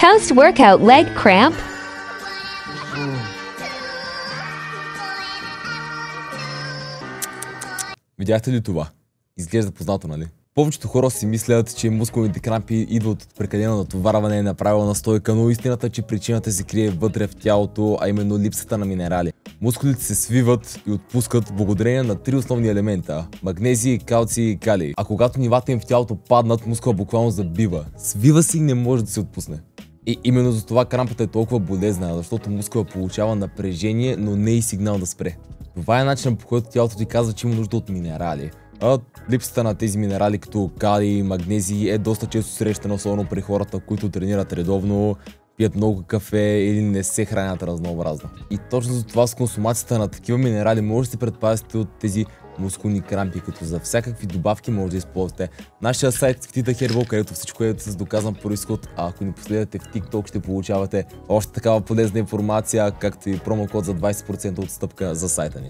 Post-workout leg cramp? Видяхте ли това? Изглежда познато, нали? Повечето хора си мислят, че мускулните крампи идват от прекалено натоварване и неправилна стойка, но истината е, че причината се крие вътре в тялото, а именно липсата на минерали. Мускулите се свиват и отпускат благодарение на три основни елемента – магнезий, калций и калий. А когато нивата им в тялото паднат, мускула буквално забива. Свива се и не може да се отпусне. И именно за това крампата е толкова болезнена, защото мускула получава напрежение, но не и сигнал да спре. Това е начинът, по който тялото ти казва, че има нужда от минерали. А липсата на тези минерали като калий и магнезий е доста често срещана, особено при хората, които тренират редовно, пият много кафе или не се хранят разнообразно. И точно за това с консумацията на такива минерали може да се предпазите от тези мускулни крампи, като за всякакви добавки може да използвате нашия сайт Cvetita Herbal, където всичко е с доказан произход, а ако ни последвате в TikTok ще получавате още такава полезна информация, както и промокод за 20% отстъпка за сайта ни.